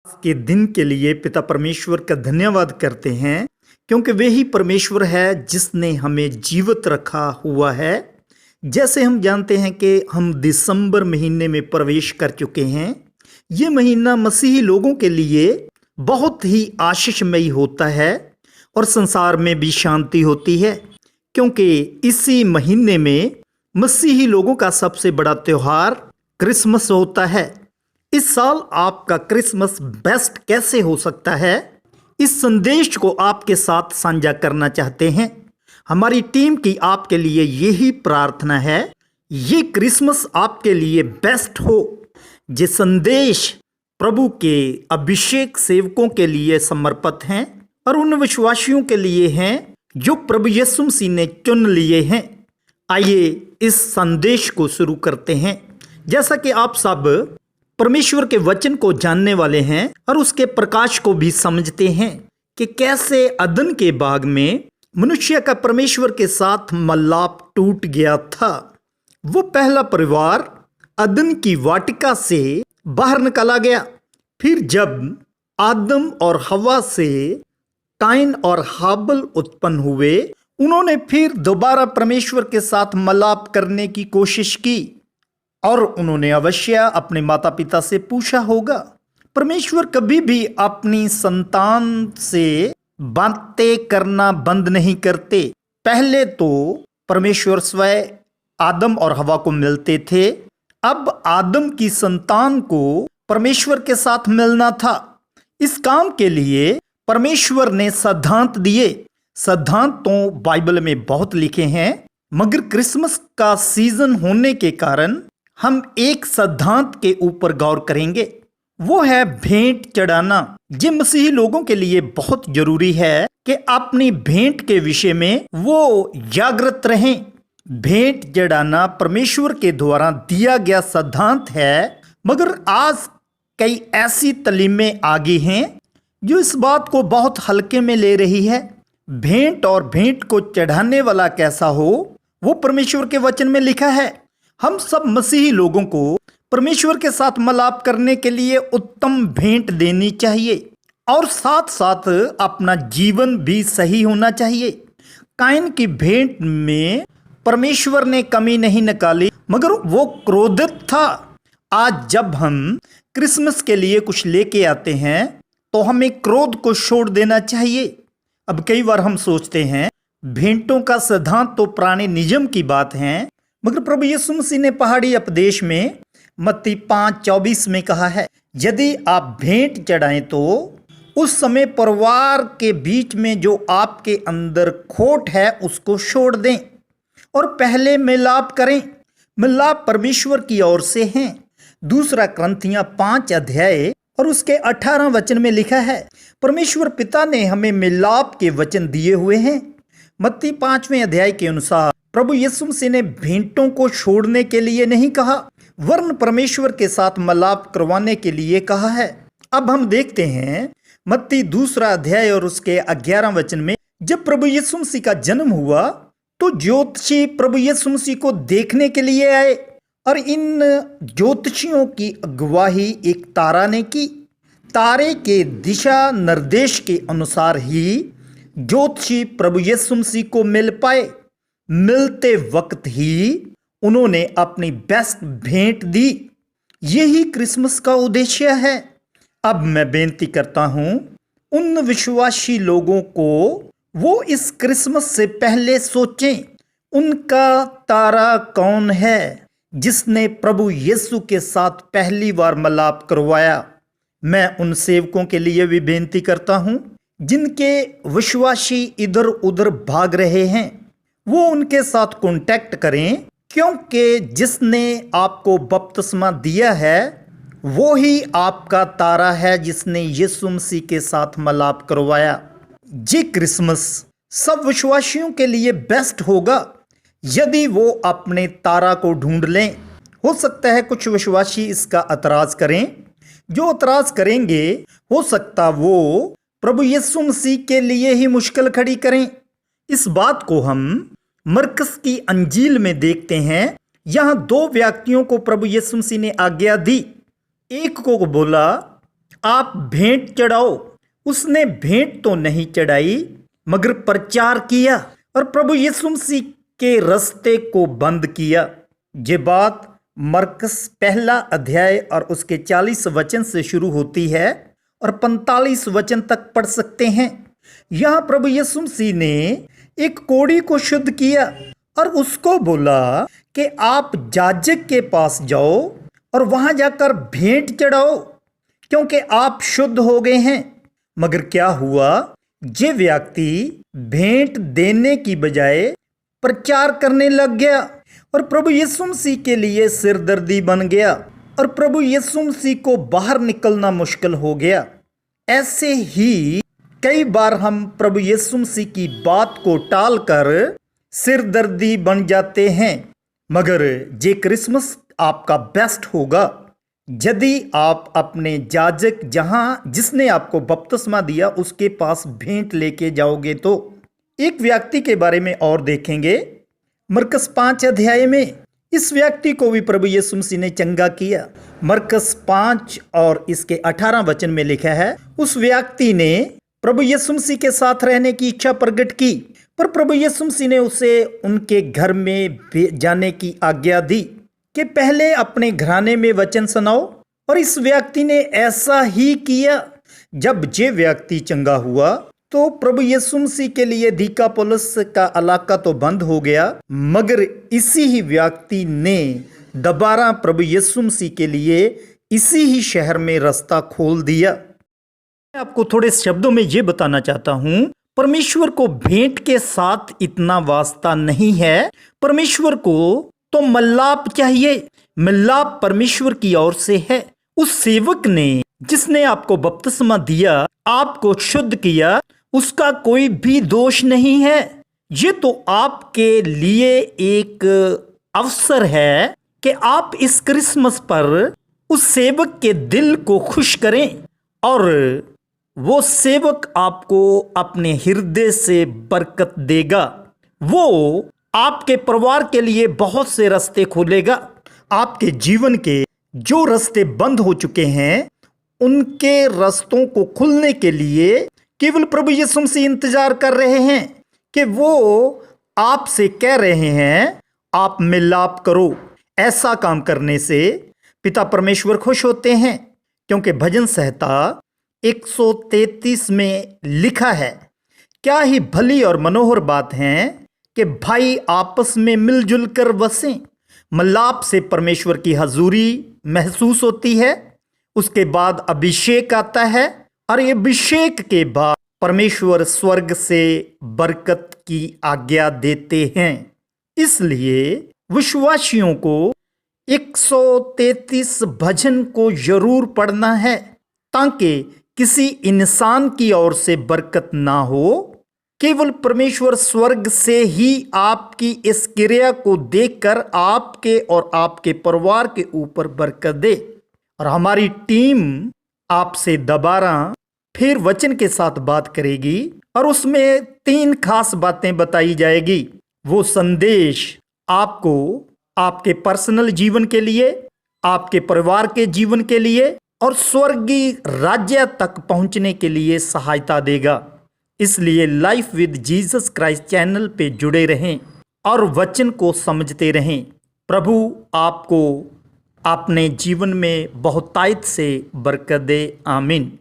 आज के दिन के लिए पिता परमेश्वर का धन्यवाद करते हैं, क्योंकि वही परमेश्वर है जिसने हमें जीवित रखा हुआ है। जैसे हम जानते हैं कि हम दिसंबर महीने में प्रवेश कर चुके हैं। ये महीना मसीही लोगों के लिए बहुत ही आशीषमयी होता है और संसार में भी शांति होती है, क्योंकि इसी महीने में मसीही लोगों का सबसे बड़ा त्यौहार क्रिसमस होता है। इस साल आपका क्रिसमस बेस्ट कैसे हो सकता है, इस संदेश को आपके साथ साझा करना चाहते हैं। हमारी टीम की आपके लिए यही प्रार्थना है, ये क्रिसमस आपके लिए बेस्ट हो। ये संदेश प्रभु के अभिषेक सेवकों के लिए समर्पित हैं और उन विश्वासियों के लिए हैं जो प्रभु यीशु मसीह ने चुन लिए हैं। आइए इस संदेश को शुरू करते हैं। जैसा कि आप सब परमेश्वर के वचन को जानने वाले हैं और उसके प्रकाश को भी समझते हैं कि कैसे अदन के बाग में मनुष्य का परमेश्वर के साथ मिलाप टूट गया था। वो पहला परिवार अदन की वाटिका से बाहर निकाला गया। फिर जब आदम और हवा से काइन और हाबिल उत्पन्न हुए, उन्होंने फिर दोबारा परमेश्वर के साथ मिलाप करने की कोशिश की और उन्होंने अवश्य अपने माता पिता से पूछा होगा। परमेश्वर कभी भी अपनी संतान से बातें करना बंद नहीं करते। पहले तो परमेश्वर स्वयं आदम और हवा को मिलते थे, अब आदम की संतान को परमेश्वर के साथ मिलना था। इस काम के लिए परमेश्वर ने सिद्धांत दिए। सिद्धांत तो बाइबल में बहुत लिखे हैं, मगर क्रिसमस का सीजन होने के कारण हम एक सिद्धांत के ऊपर गौर करेंगे। वो है भेंट चढ़ाना। ये मसीही लोगों के लिए बहुत जरूरी है कि अपनी भेंट के विषय में वो जागृत रहें। भेंट चढ़ाना परमेश्वर के द्वारा दिया गया सिद्धांत है, मगर आज कई ऐसी तालीमें आगे हैं जो इस बात को बहुत हल्के में ले रही है। भेंट और भेंट को चढ़ाने वाला कैसा हो, वो परमेश्वर के वचन में लिखा है। हम सब मसीही लोगों को परमेश्वर के साथ मिलाप करने के लिए उत्तम भेंट देनी चाहिए और साथ साथ अपना जीवन भी सही होना चाहिए। काइन की भेंट में परमेश्वर ने कमी नहीं निकाली, मगर वो क्रोधित था। आज जब हम क्रिसमस के लिए कुछ लेके आते हैं तो हमें क्रोध को छोड़ देना चाहिए। अब कई बार हम सोचते हैं भेंटों का सिद्धांत तो पुराने नियम की बात है, मगर प्रभु यीशु मसीह ने पहाड़ी उपदेश में मत्ती 5:24 में कहा है, यदि आप भेंट चढ़ाएं तो उस समय परिवार के बीच में जो आपके अंदर खोट है उसको छोड़ दें और पहले मिलाप करें। मिलाप परमेश्वर की ओर से है। दूसरा क्रंथियां 5 अध्याय और उसके 18 वचन में लिखा है, परमेश्वर पिता ने हमें मिलाप के वचन दिए हुए हैं। मत्ती 5वें अध्याय के अनुसार प्रभु यीशु मसीह ने भेंटों को छोड़ने के लिए नहीं कहा, वरन परमेश्वर के साथ मिलाप करवाने के लिए कहा है। अब हम देखते हैं मत्ती 2 अध्याय और उसके 11 वचन में, जब प्रभु यीशु मसीह का जन्म हुआ तो ज्योतिषी प्रभु यीशु मसीह को देखने के लिए आए और इन ज्योतिषियों की अगुवाई एक तारा ने की। तारे के दिशा निर्देश के अनुसार ही ज्योतिषी प्रभु यीशु मसीह को मिल पाए। मिलते वक्त ही उन्होंने अपनी बेस्ट भेंट दी। यही क्रिसमस का उद्देश्य है। अब मैं बेनती करता हूं उन विश्वासी लोगों को, वो इस क्रिसमस से पहले सोचें उनका तारा कौन है जिसने प्रभु यीशु के साथ पहली बार मिलाप करवाया। मैं उन सेवकों के लिए भी बेनती करता हूं जिनके विश्वासी इधर उधर भाग रहे हैं, वो उनके साथ कांटेक्ट करें, क्योंकि जिसने आपको बपतिस्मा दिया है वो ही आपका तारा है जिसने यीशु मसीह के साथ मिलाप करवाया। ये क्रिसमस सब विश्वासियों के लिए बेस्ट होगा यदि वो अपने तारा को ढूंढ लें। हो सकता है कुछ विश्वासी इसका एतराज करें। जो एतराज करेंगे हो सकता वो प्रभु यीशु मसीह के लिए ही मुश्किल खड़ी करें। इस बात को हम मरकस की अंजील में देखते हैं। यहाँ 2 व्यक्तियों को प्रभु यीशु मसीह ने आज्ञा दी। एक को बोला आप भेंट चढ़ाओ। उसने भेंट तो नहीं चढ़ाई मगर प्रचार किया और प्रभु यीशु मसीह के रास्ते को बंद किया। ये बात मरकस पहला अध्याय और उसके 40 वचन से शुरू होती है और 45 वचन तक पढ़ सकते हैं। यहाँ प्रभु यीशु मसीह ने एक कोढ़ी को शुद्ध किया और उसको बोला कि आप याजक के पास जाओ और वहां जाकर भेंट चढ़ाओ क्योंकि आप शुद्ध हो गए हैं। मगर क्या हुआ, ये व्यक्ति भेंट देने की बजाय प्रचार करने लग गया और प्रभु यीशु मसीह के लिए सिरदर्दी बन गया और प्रभु यीशु मसीह को बाहर निकलना मुश्किल हो गया। ऐसे ही कई बार हम प्रभु यीशु मसीह की बात को टालकर सिरदर्दी बन जाते हैं। मगर ये क्रिसमस आपका बेस्ट होगा यदि आप अपने याजक जिसने आपको बपतिस्मा दिया उसके पास भेंट लेके जाओगे। तो एक व्यक्ति के बारे में और देखेंगे मरकस 5 अध्याय में। इस व्यक्ति को भी प्रभु यीशु मसीह ने चंगा किया। मरकस 5 और इसके 18 वचन में लिखा है, उस व्यक्ति ने प्रभु यीशु मसीह के साथ रहने की इच्छा प्रकट की पर प्रभु यीशु मसीह ने उसे उनके घर में जाने की आज्ञा दी कि पहले अपने घराने में वचन सुनाओ। और इस व्यक्ति ने ऐसा ही किया। जब ये व्यक्ति चंगा हुआ तो प्रभु यीशु मसीह के लिए दिकापुलिस का इलाका तो बंद हो गया मगर इसी ही व्यक्ति ने दोबारा प्रभु यीशु मसीह के लिए इसी ही शहर में रास्ता खोल दिया। मैं आपको थोड़े शब्दों में ये बताना चाहता हूँ, परमेश्वर को भेंट के साथ इतना वास्ता नहीं है। परमेश्वर को तो मिलाप चाहिए। मिलाप परमेश्वर की ओर से है। उस सेवक ने जिसने आपको बपतिस्मा दिया, आपको शुद्ध किया, उसका कोई भी दोष नहीं है। ये तो आपके लिए एक अवसर है कि आप इस क्रिसमस पर उस सेवक के दिल को खुश करें और वो सेवक आपको अपने हृदय से बरकत देगा। वो आपके परिवार के लिए बहुत से रास्ते खोलेगा। आपके जीवन के जो रास्ते बंद हो चुके हैं उनके रास्तों को खुलने के लिए केवल प्रभु यीशु मसीह इंतजार कर रहे हैं कि वो आपसे कह रहे हैं आप मिलाप करो। ऐसा काम करने से पिता परमेश्वर खुश होते हैं क्योंकि भजन संहिता 133 में लिखा है, क्या ही भली और मनोहर बात है कि भाई आपस में मिलजुल कर बसें। मिलाप से परमेश्वर की हजूरी महसूस होती है। उसके बाद अभिषेक आता है और ये अभिषेक के बाद परमेश्वर स्वर्ग से बरकत की आज्ञा देते हैं। इसलिए विश्वासियों को 133 भजन को जरूर पढ़ना है ताकि किसी इंसान की ओर से बरकत ना हो। केवल परमेश्वर स्वर्ग से ही आपकी इस क्रिया को देखकर आपके और आपके परिवार के ऊपर बरकत दे। और हमारी टीम आपसे दोबारा फिर वचन के साथ बात करेगी और उसमें 3 खास बातें बताई जाएगी। वो संदेश आपको आपके पर्सनल जीवन के लिए, आपके परिवार के जीवन के लिए और स्वर्गीय राज्य तक पहुंचने के लिए सहायता देगा। इसलिए life with Jesus Christ channel पे जुड़े रहें और वचन को समझते रहें। प्रभु आपको अपने जीवन में बहुतायत से बरकत दे। आमीन।